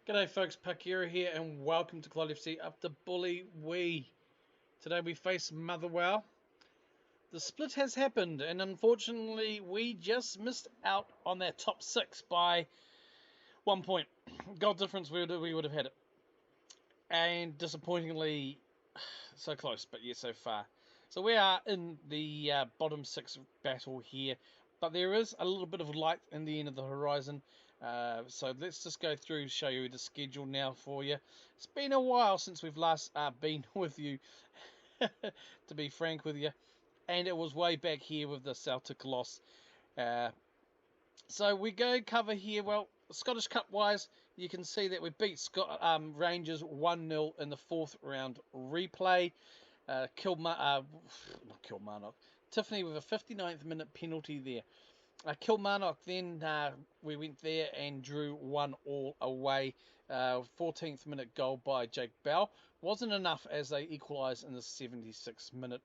G'day folks, Parkera here and welcome to Clyde FC up to Bully Wee. Today we face Motherwell. The split has happened and unfortunately we just missed out on that top six by 1 point. Goal difference we would have had it. And disappointingly, so close, but yet so far. So we are in the bottom six battle here, but there is a little bit of light in the end of the horizon. So let's just go through, show you the schedule now for you. It's been a while since we've last been with you, to be frank with you, and it was way back here with the Celtic loss. So we go cover here. Well, Scottish Cup wise, you can see that we beat Rangers 1-0 in the fourth round replay. Kilmarnock. Tiffany with a 59th minute penalty there. Kilmarnock then we went there and drew 1-1 away. 14th minute goal by Jake Bell. Wasn't enough as they equalised in the 76th minute.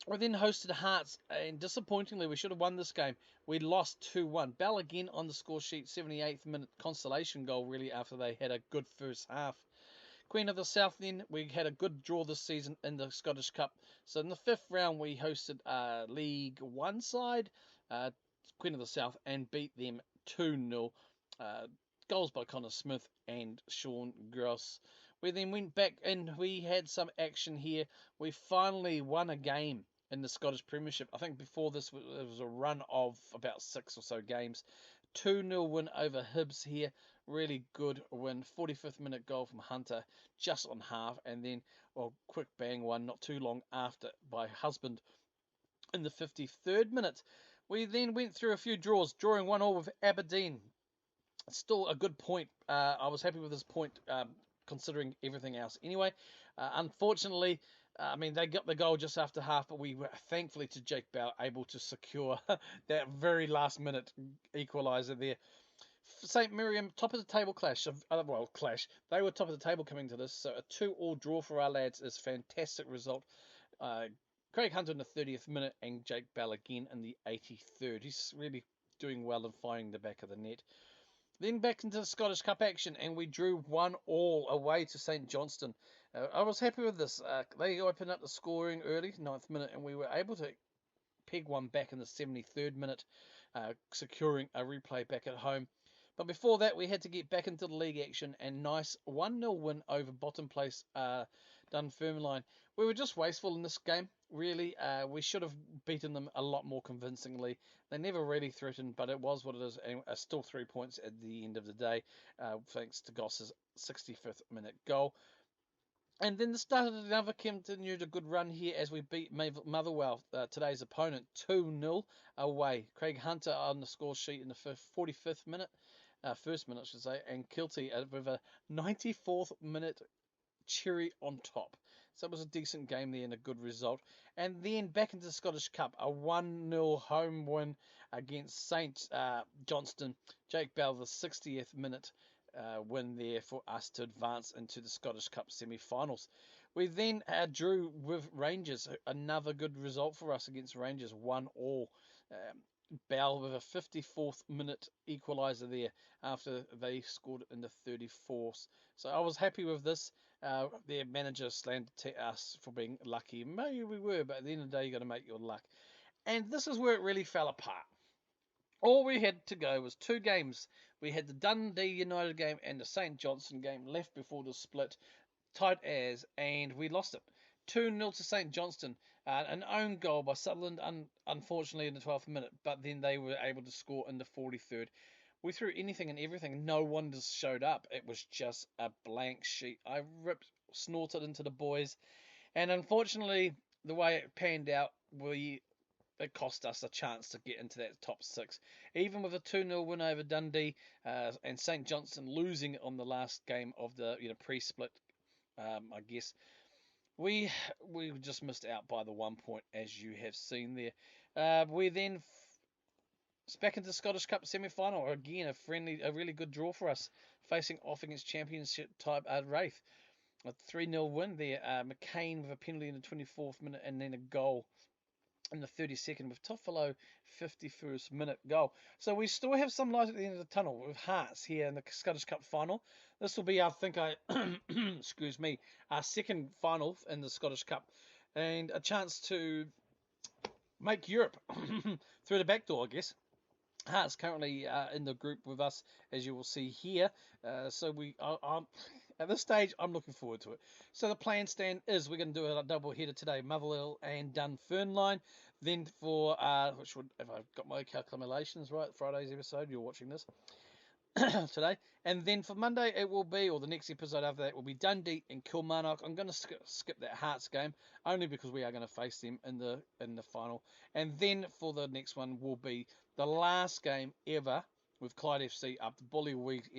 We then hosted Hearts, and disappointingly, we should have won this game. We lost 2-1. Bell again on the score sheet, 78th minute consolation goal, really, after they had a good first half. Queen of the South, then, we had a good draw this season in the Scottish Cup. So in the fifth round, we hosted League One side, Queen of the South, and beat them 2-0. Goals by Connor Smith and Sean Gross. We then went back and we had some action here. We finally won a game in the Scottish Premiership. I think before this it was a run of about 6 or so games. 2-0 win over Hibs here. Really good win. 45th minute goal from Hunter just on half, and then quick bang one not too long after by Husband in the 53rd minute. We then went through a few draws, drawing 1-1 with Aberdeen. Still a good point. I was happy with this point considering everything else. Anyway, unfortunately, they got the goal just after half, but we were thankfully to Jake Bell able to secure that very last minute equaliser there. St Miriam, top of the table clash. They were top of the table coming to this, so a 2-2 draw for our lads is a fantastic result. Craig Hunter in the 30th minute and Jake Bell again in the 83rd. He's really doing well in finding the back of the net. Then back into the Scottish Cup action, and we drew 1-1 away to St Johnstone. I was happy with this. They opened up the scoring early, 9th minute, and we were able to peg one back in the 73rd minute, securing a replay back at home. But before that, we had to get back into the league action, and nice 1-0 win over bottom place Dunfermline. We were just wasteful in this game, really. We should have beaten them a lot more convincingly. They never really threatened, but it was what it is, and still 3 points at the end of the day, thanks to Goss's 65th minute goal. And then the start of another continued a good run here as we beat Motherwell, today's opponent, 2-0 away. Craig Hunter on the score sheet in the 45th minute, first minute I should say, and Kilty with a 94th minute cherry on top. So it was a decent game there and a good result. And then back into the Scottish Cup, a 1-0 home win against St Johnstone. Jake Bell, the 60th minute win there for us to advance into the Scottish Cup semi-finals. We then drew with Rangers, another good result for us against Rangers, 1-1. Bell with a 54th minute equaliser there after they scored in the 34th. So I was happy with this. Their manager slandered us for being lucky. Maybe we were, but at the end of the day, you got to make your luck. And this is where it really fell apart. All we had to go was 2 games. We had the Dundee United game and the St Johnstone game left before the split, tight as, and we lost it. 2-0 to St Johnstone. An own goal by Sutherland, unfortunately, in the 12th minute, but then they were able to score in the 43rd. We threw anything and everything. No one just showed up. It was just a blank sheet. I snorted into the boys, and unfortunately, the way it panned out, it cost us a chance to get into that top 6. Even with a 2-0 win over Dundee and St Johnstone losing on the last game of the pre-split, I guess, we just missed out by the 1 point, as you have seen there. We then back into the Scottish Cup semi-final. Again, a really good draw for us, facing off against Championship type Wraith. A 3-0 win there. McCain with a penalty in the 24th minute and then a goal in the 32nd with Toffolo 51st minute goal. So we still have some light at the end of the tunnel with Hearts here in the Scottish Cup final. This will be, I think, excuse me, our second final in the Scottish Cup, and a chance to make Europe through the back door, I guess. Hearts currently in the group with us, as you will see here. So at this stage, I'm looking forward to it. So the plan, Stan, is we're going to do a double header today, Motherwell and Dunfermline. Then for, which would, if I've got my calculations right, Friday's episode, you're watching this today. And then for Monday, it will be, or the next episode after that, will be Dundee and Kilmarnock. I'm going to skip that Hearts game, only because we are going to face them in the final. And then for the next one will be the last game ever with Clyde FC up the Bully Week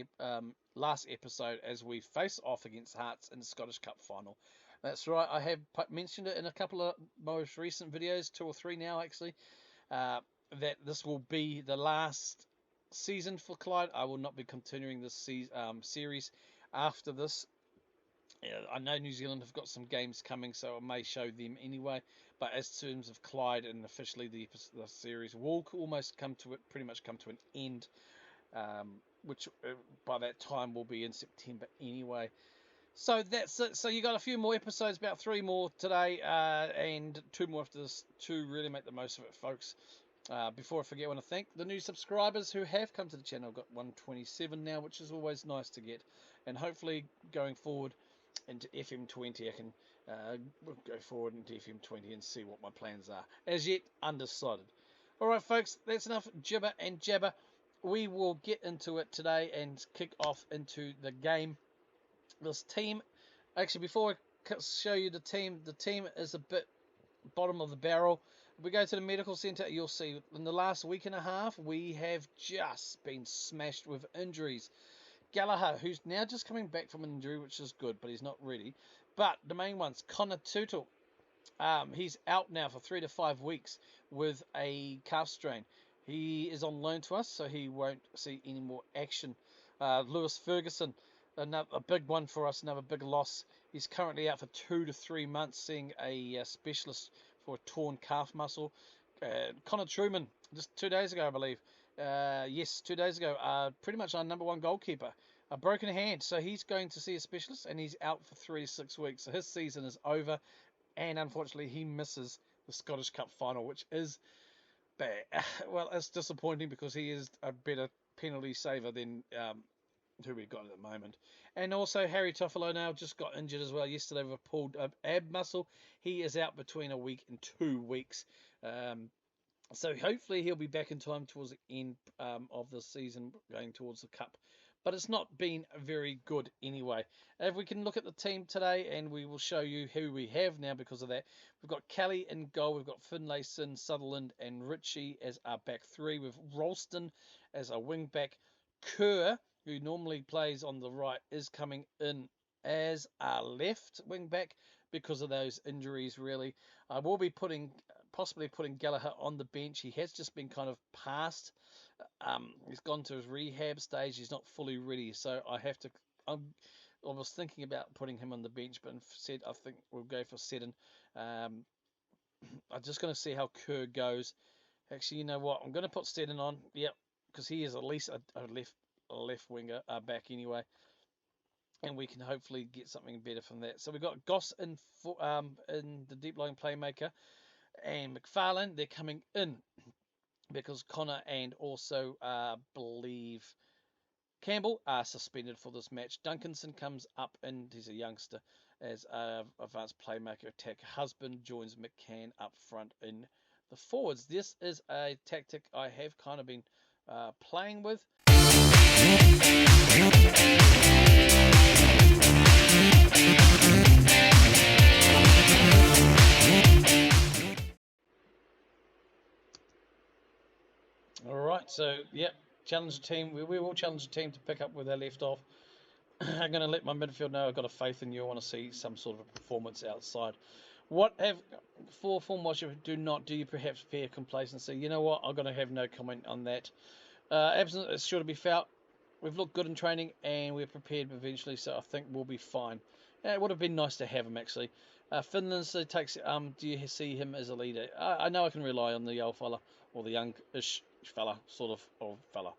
last episode as we face off against Hearts in the Scottish Cup final. That's right, I have mentioned it in a couple of most recent videos, 2 or 3 now actually, that this will be the last season for Clyde. I will not be continuing this series after this. I know New Zealand have got some games coming, so I may show them anyway. But as terms of Clyde and officially the series will almost pretty much come to an end, which by that time will be in September anyway. So that's it. So you got a few more episodes, about 3 more today, and 2 more after this to really make the most of it, folks. Before I forget, I want to thank the new subscribers who have come to the channel. I've got 127 now, which is always nice to get. And hopefully going forward into FM20, I can go forward into FM20 and see what my plans are. As yet, undecided. Alright folks, that's enough jibber and jabber. We will get into it today and kick off into the game. This team, actually before I show you the team is a bit bottom of the barrel. If we go to the medical centre, you'll see in the last week and a half, we have just been smashed with injuries. Gallagher, who's now just coming back from an injury, which is good, but he's not ready. But the main ones, Connor Tootle, he's out now for 3 to 5 weeks with a calf strain. He is on loan to us, so he won't see any more action. Lewis Ferguson, a big one for us, another big loss. He's currently out for 2 to 3 months, seeing a specialist for a torn calf muscle. Connor Truman, just 2 days ago, I believe. Yes, 2 days ago. Pretty much our number 1 goalkeeper. A broken hand, so he's going to see a specialist, and he's out for 3 to 6 weeks. So his season is over, and unfortunately, he misses the Scottish Cup final, which is bad. Well, it's disappointing because he is a better penalty saver than who we've got at the moment. And also Harry Toffolo now just got injured as well yesterday with a pulled ab muscle. He is out between a week and 2 weeks. So hopefully he'll be back in time towards the end of the season, going towards the cup. But it's not been very good anyway. If we can look at the team today, and we will show you who we have now because of that. We've got Kelly in goal. We've got Finlayson, Sutherland, and Ritchie as our back 3, with Ralston as a wing back. Kerr, who normally plays on the right, is coming in as our left wing back because of those injuries, really. I will be possibly putting Gallagher on the bench. He has just been kind of passed. He's gone to his rehab stage. He's not fully ready, so I have to. I was thinking about putting him on the bench, but instead I think we'll go for Seddon. I'm just going to see how Kerr goes. Actually, you know what? I'm going to put Seddon on. Yep, because he is at least a left winger back anyway, and we can hopefully get something better from that. So we've got Goss in the deep line playmaker, and McFarlane. They're coming in because Connor and also believe Campbell are suspended for this match. Duncanson comes up, and he's a youngster, as advanced playmaker attack. Husband joins McCann up front in the forwards. This is a tactic I have kind of been playing with. Alright, so yep, challenge the team. We will challenge the team to pick up where they left off. I'm going to let my midfield know I've got a faith in you. I want to see some sort of performance outside. For form watch do you perhaps fear complacency? You know what, I'm going to have no comment on that. Absence is sure to be felt. We've looked good in training, and we're prepared eventually, so I think we'll be fine. It would have been nice to have him, actually. Finland so takes. Do you see him as a leader? I know I can rely on the old fella or the young-ish fella, sort of old fella.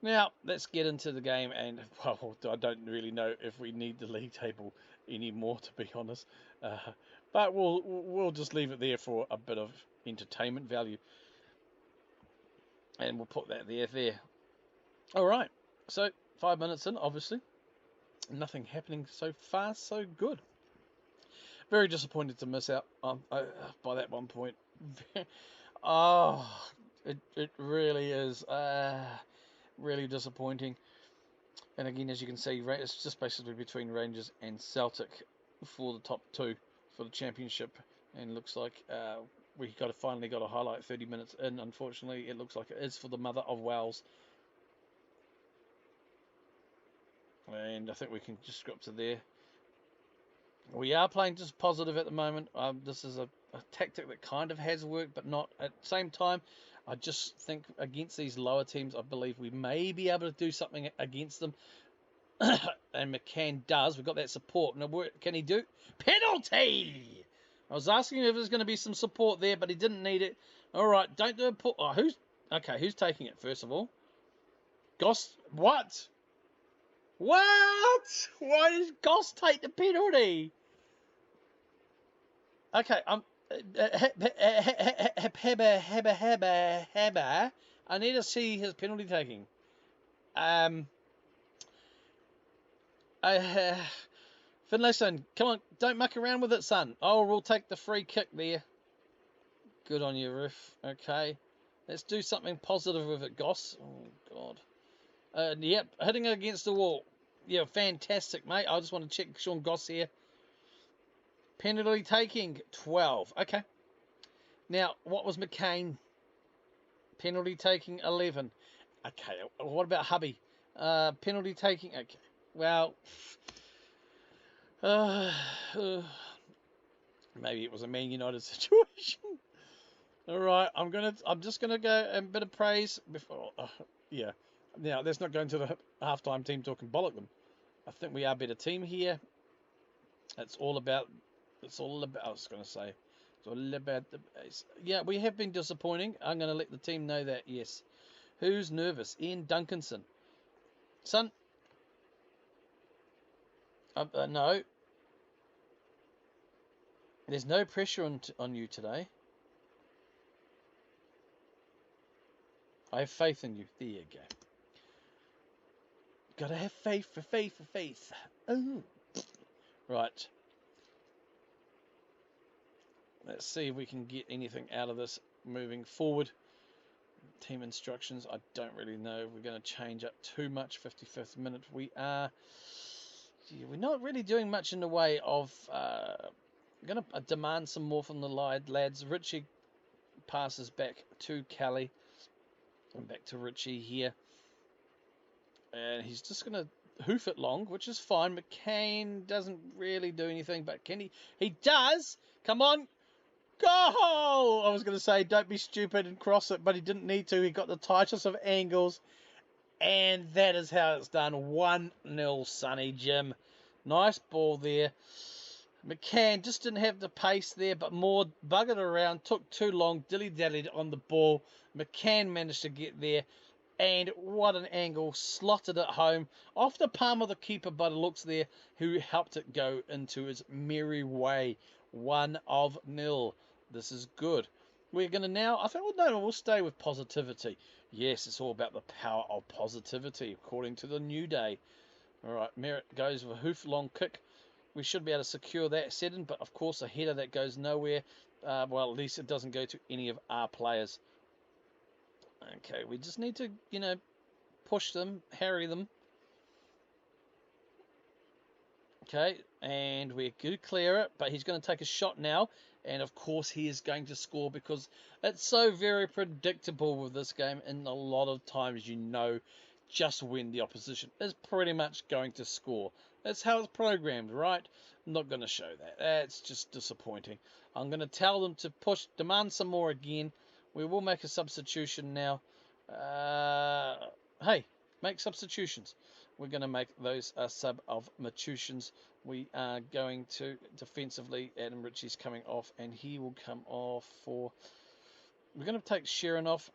Now let's get into the game, and well, I don't really know if we need the league table anymore, to be honest. But we'll just leave it there for a bit of entertainment value, and we'll put that there. All right. So 5 minutes in, obviously, nothing happening so far, so good. Very disappointed to miss out by that 1 point. Oh, it really is really disappointing. And again, as you can see, it's just basically between Rangers and Celtic for the top two for the championship. And looks like we finally got a highlight 30 minutes in. Unfortunately, it looks like it is for the mother of Wales. And I think we can just go up to there. We are playing just positive at the moment. This is a tactic that kind of has worked, but not at the same time. I just think against these lower teams, I believe we may be able to do something against them. And McCann does. We've got that support. Now, what can he do? Penalty! I was asking if there's going to be some support there, but he didn't need it. All right, don't do a pull. Oh, who's taking it, first of all? Goss? What? What? Why does Goss take the penalty? Okay, I need to see his penalty taking. Finlayson, come on, don't muck around with it, son. Oh, we'll take the free kick there. Good on you, ref. Okay, let's do something positive with it, Goss. Oh God. Yep, hitting it against the wall. Yeah, fantastic, mate. I just want to check Sean Goss here. Penalty taking, 12. Okay. Now, what was McCain? Penalty taking, 11. Okay, what about Hubby? Penalty taking, okay. Well, maybe it was a Man United situation. All right, I'm just gonna go a bit of praise before. Yeah. Now, let's not go into the halftime team talk and bollock them. I think we are a better team here. It's all about. I was going to say. It's all about the base. Yeah, we have been disappointing. I'm going to let the team know that, yes. Who's nervous? Ian Duncanson. Son. No. There's no pressure on you today. I have faith in you. There you go. Gotta have faith for faith. Oh. Right. Let's see if we can get anything out of this moving forward. Team instructions, I don't really know if we're going to change up too much. 55th minute. We're not really doing much in the way of... going to demand some more from the lads. Richie passes back to Kelly. And back to Richie here. And he's just going to hoof it long, which is fine. McCain doesn't really do anything, but can he? He does! Come on! Goal! I was going to say, don't be stupid and cross it, but he didn't need to. He got the tightest of angles. And that is how it's done. 1-0, Sonny Jim. Nice ball there. McCann just didn't have the pace there, but more buggered around. Took too long. Dilly-dallied on the ball. McCann managed to get there. And what an angle. Slotted it home. Off the palm of the keeper, but it looks there, who helped it go into his merry way. 1-0. This is good. We're going to now, I think we'll stay with positivity. Yes, it's all about the power of positivity, according to the New Day. All right, Merritt goes with a hoof long kick. We should be able to secure that setting, but of course a header that goes nowhere. Well, at least it doesn't go to any of our players. Okay, we just need to, push them, harry them. Okay, and we could clear it, but he's going to take a shot now. And of course he is going to score, because it's so very predictable with this game. And a lot of times just when the opposition is pretty much going to score. That's how it's programmed, right? I'm not going to show that. That's just disappointing. I'm going to tell them to demand some more again. We will make a substitution now. Hey, make substitutions. we're going to make those sub of Matushins. We are going to defensively, Adam Ritchie's coming off, and he will come off for, we're going to take Sheeran off,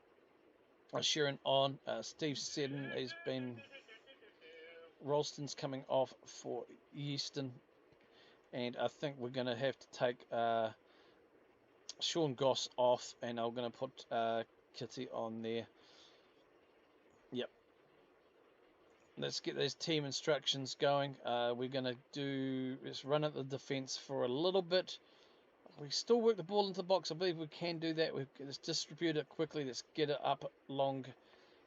Sheeran on, Steve Seddon has been, Ralston's coming off for Easton, and I think we're going to have to take Sean Goss off, and I'm going to put Kitty on there. Yep. Let's get those team instructions going. We're going to let's run at the defence for a little bit. We still work the ball into the box. I believe we can do that. Let's distribute it quickly. Let's get it up long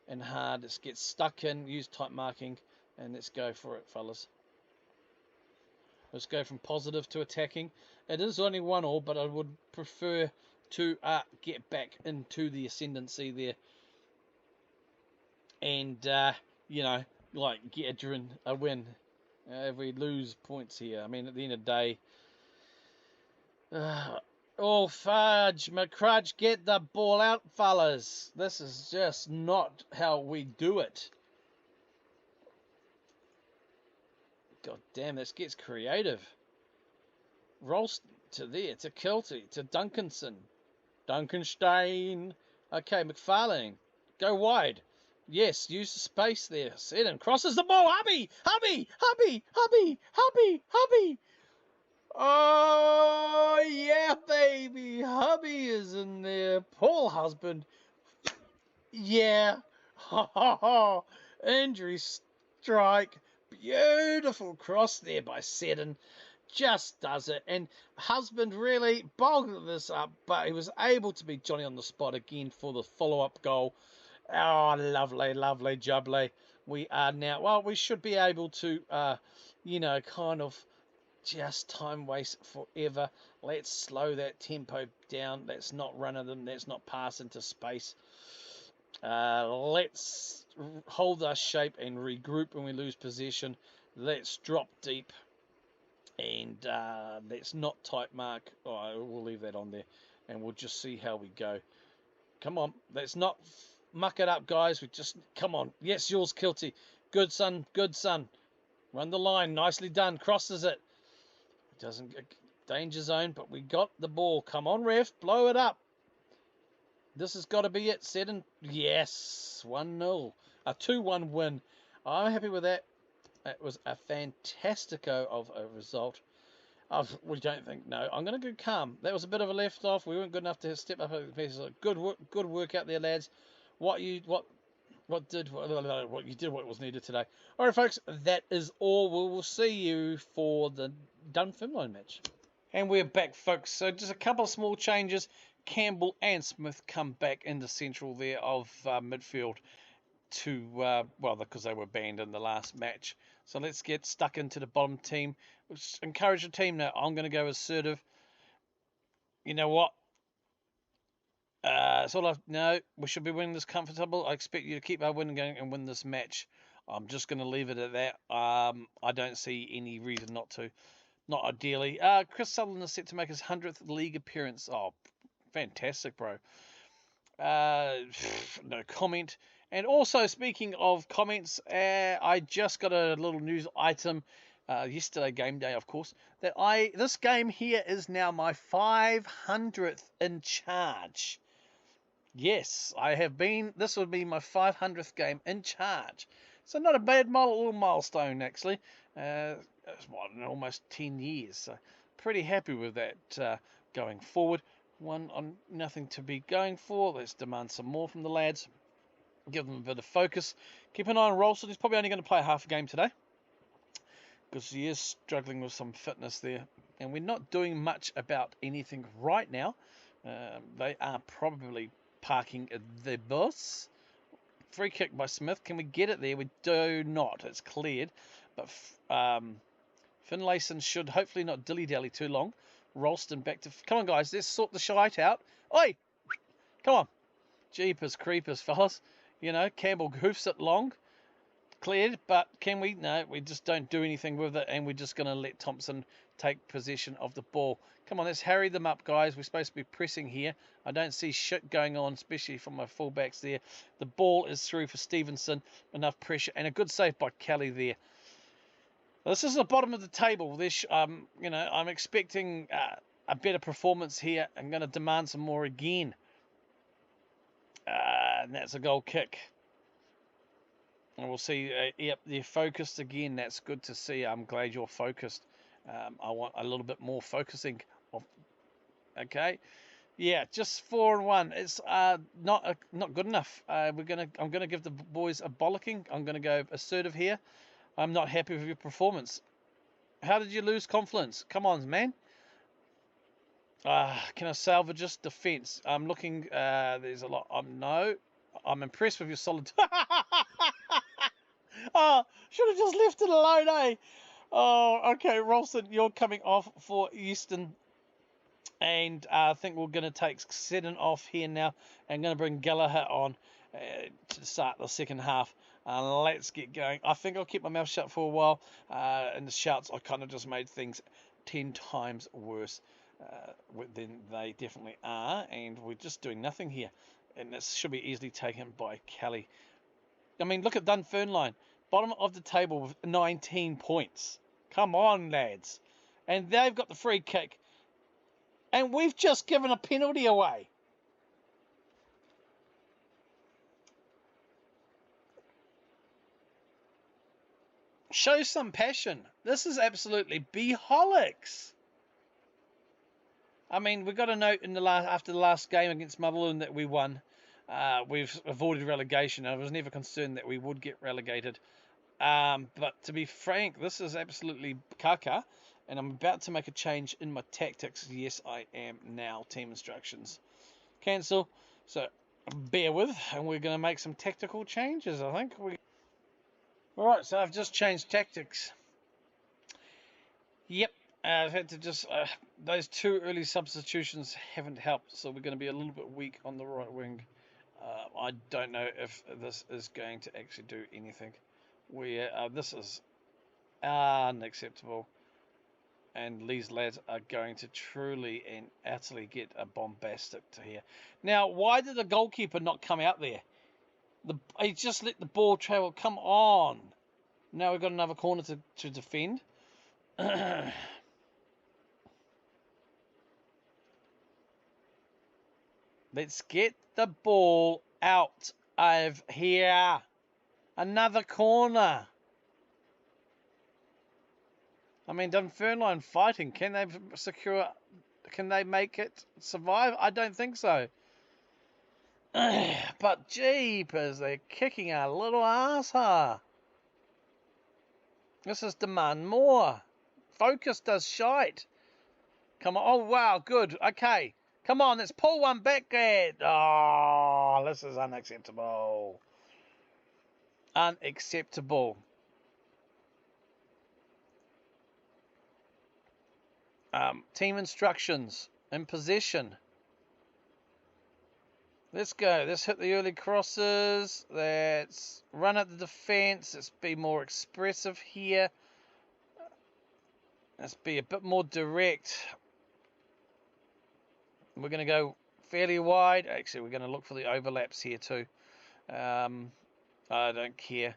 and hard. Let's get stuck in, use tight marking, and let's go for it, fellas. Let's go from positive to attacking. It is only 1-1, but I would prefer to get back into the ascendancy there. And, you know, like get a win. If we lose points here, I mean, at the end of the day, oh, fudge, McCrudge, get the ball out, fellas. This is just not how we do it. God damn, this gets creative. Rolls to there, to Kelty, to Duncanson. Duncanstein. Okay, McFarlane. Go wide. Yes, use the space there. Seddon crosses the ball. Hubby! Hubby! Hubby! Hubby! Hubby! Hubby! Oh, yeah, baby. Hubby is in there. Paul Husband. Yeah. Ha ha ha. Injury strike. Beautiful cross there by Seddon. Just does it. And Husband really bogged this up, but he was able to be Johnny on the spot again for the follow-up goal. Oh, lovely, lovely, jubbly. We are now, well, we should be able to, you know, kind of just time waste forever. Let's slow that tempo down. Let's not run at them. Let's not pass into space. Let's hold our shape and regroup when we lose possession. Let's drop deep. And let's not tight mark. Oh, we'll leave that on there. And we'll just see how we go. Come on. Let's not muck it up, guys. We just, come on. Yes, yours, Kilty. Good son. Good son. Run the line. Nicely done. Crosses it. Doesn't get danger zone, but we got the ball. Come on, ref. Blow it up. This has got to be it. Seddon. Yes. 1-0. A 2-1 win. I'm happy with that. It was a fantastico of a result. We don't think, no. I'm going to go calm. That was a bit of a left off. We weren't good enough to step up. Good work out there, lads. What you did what was needed today. All right, folks, that is all. We will see you for the Dunfermline match. And we're back, folks. So just a couple of small changes. Campbell and Smith come back into central there of midfield to, well, because they were banned in the last match. So let's get stuck into the bottom team. Let's encourage the team now. I'm going to go assertive. You know what? No, we should be winning this comfortable. I expect you to keep our winning going and win this match. I'm just going to leave it at that. I don't see any reason not to. Not ideally. Chris Sutherland is set to make his 100th league appearance. Oh, fantastic, bro. No comment. And also, speaking of comments, I just got a little news item yesterday, game day, of course, that this game here is now my 500th in charge. Yes, I have been. This would be my 500th game in charge. So not a bad little milestone, actually. It's almost 10 years. So pretty happy with that going forward. Nothing to be going for. Let's demand some more from the lads. Give them a bit of focus. Keep an eye on Rolston. He's probably only going to play half a game today, because he is struggling with some fitness there. And we're not doing much about anything right now. They are probably parking the bus. Free kick by Smith. Can we get it there? We do not. It's cleared. But Finlayson should hopefully not dilly-dally too long. Ralston back to... Come on, guys. Let's sort the shite out. Oi! Come on. Jeepers creepers, fellas. You know, Campbell hoofs it long. cleared, but can we? No, we just don't do anything with it, and we're just going to let Thompson take possession of the ball. Come on, let's hurry them up, guys. We're supposed to be pressing here. I don't see shit going on, especially from my fullbacks there. The ball is through for Stevenson. Enough pressure, and a good save by Kelly there. This is the bottom of the table. This, you know, I'm expecting a better performance here. I'm going to demand some more again. And that's a goal kick. And we'll see. Yep, they're focused again. That's good to see. I'm glad you're focused. I want a little bit more focusing. Okay. Yeah, just 4-1. It's not good enough. I'm gonna give the boys a bollocking. I'm gonna go assertive here. I'm not happy with your performance. How did you lose confidence? Come on, man. Can I salvage this defense? I'm looking. There's a lot. No. I'm impressed with your solid. Oh, should have just left it alone, eh? Oh, okay, Rolston, you're coming off for Euston. And I think we're going to take Seddon off here now. And going to bring Gallagher on to start the second half. Let's get going. I think I'll keep my mouth shut for a while. And the shouts, I kind of just made things 10 times worse than they definitely are. And we're just doing nothing here. And this should be easily taken by Kelly. I mean, look at Dunfermline. Bottom of the table with 19 points. Come on, lads. And they've got the free kick. And we've just given a penalty away. Show some passion. This is absolutely beholics. I mean, we've got a note in the after the last game against Motherwell that we won. We've avoided relegation. I was never concerned that we would get relegated. But to be frank, this is absolutely caca. And I'm about to make a change in my tactics. Yes, I am now. Team instructions. Cancel. So bear with. And we're going to make some tactical changes, I think. Alright, so I've just changed tactics. Yep. I've had to just... those two early substitutions haven't helped. So we're going to be a little bit weak on the right wing. I don't know if this is going to actually do anything. This is unacceptable. And these lads are going to truly and utterly get a bombastic to here. Now, why did the goalkeeper not come out there? He just let the ball travel. Come on. Now we've got another corner to defend. Let's get the ball out of here. Another corner. I mean, Dunfermline fighting. Can they secure? Can they make it survive? I don't think so. But jeepers, they're kicking our little ass. This is demand more. Focus does shite. Come on. Oh, wow. Good. Okay. Come on. Let's pull one back there. Oh, this is unacceptable. Unacceptable. Team instructions. In possession. Let's go. Let's hit the early crosses. Let's run at the defence. Let's be more expressive here. Let's be a bit more direct. We're going to go fairly wide. Actually, we're going to look for the overlaps here too. I don't care.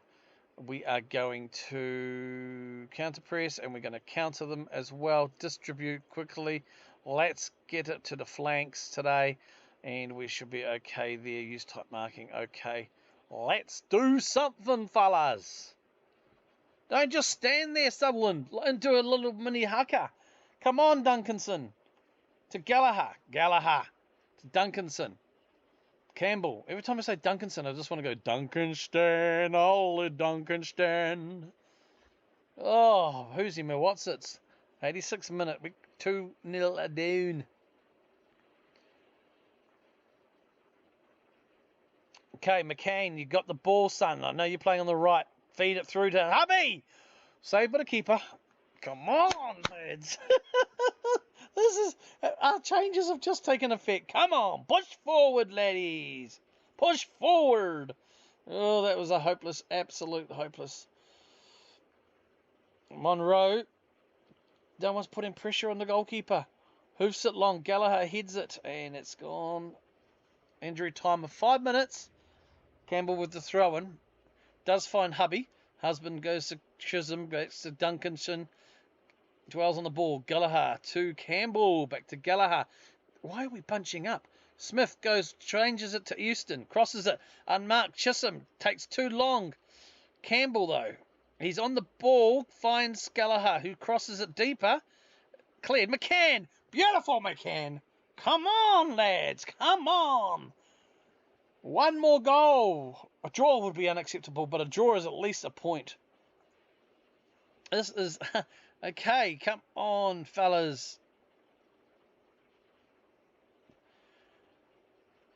We are going to counter press and we're going to counter them as well. Distribute quickly. Let's get it to the flanks today. And we should be okay there. Use type marking. Okay. Let's do something, fellas. Don't just stand there, Sutherland, and do a little mini haka. Come on, Duncanson. To Gallagher. Gallagher. To Duncanson. Campbell. Every time I say Duncanson, I just want to go Duncanston. Holy Duncanston. Oh, who's him? What's it? 86th minute. We 2-0 down. Okay, McCain, you got the ball, son. I know you're playing on the right. Feed it through to Hubby. Saved by the keeper. Come on, lads. Our changes have just taken effect. Come on, push forward, laddies. Push forward. Oh, that was a hopeless, absolute hopeless. Monroe. No one's putting pressure on the goalkeeper. Hoofs it long. Gallagher heads it, and it's gone. Injury time of 5 minutes. Campbell with the throw-in. Does find Hubby. Husband goes to Chisholm. Back to Duncanson. Dwells on the ball. Gallagher to Campbell. Back to Gallagher. Why are we bunching up? Smith goes, changes it to Euston. Crosses it. Unmarked. Chisholm takes too long. Campbell, though. He's on the ball. Finds Gallagher, who crosses it deeper. Cleared. McCann. Beautiful, McCann. Come on, lads. Come on. One more goal. A draw would be unacceptable, but a draw is at least a point. This is... okay, come on, fellas.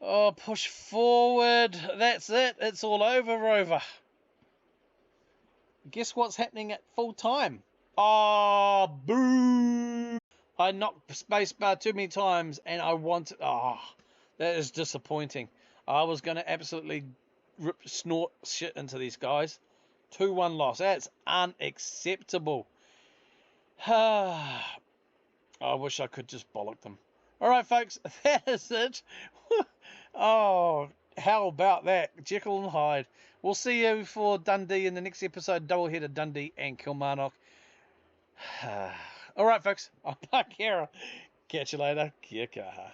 Oh, push forward. That's it. It's all over, Rover. Guess what's happening at full time? Oh, boo. I knocked spacebar too many times, and I wanted... Oh, that is disappointing. I was going to absolutely snort shit into these guys. 2-1 loss. That's unacceptable. I wish I could just bollock them. All right, folks, that is it. Oh, how about that? Jekyll and Hyde. We'll see you for Dundee in the next episode. Doubleheader Dundee and Kilmarnock. All right, folks. I'm Parkera. Catch you later. Kia kaha.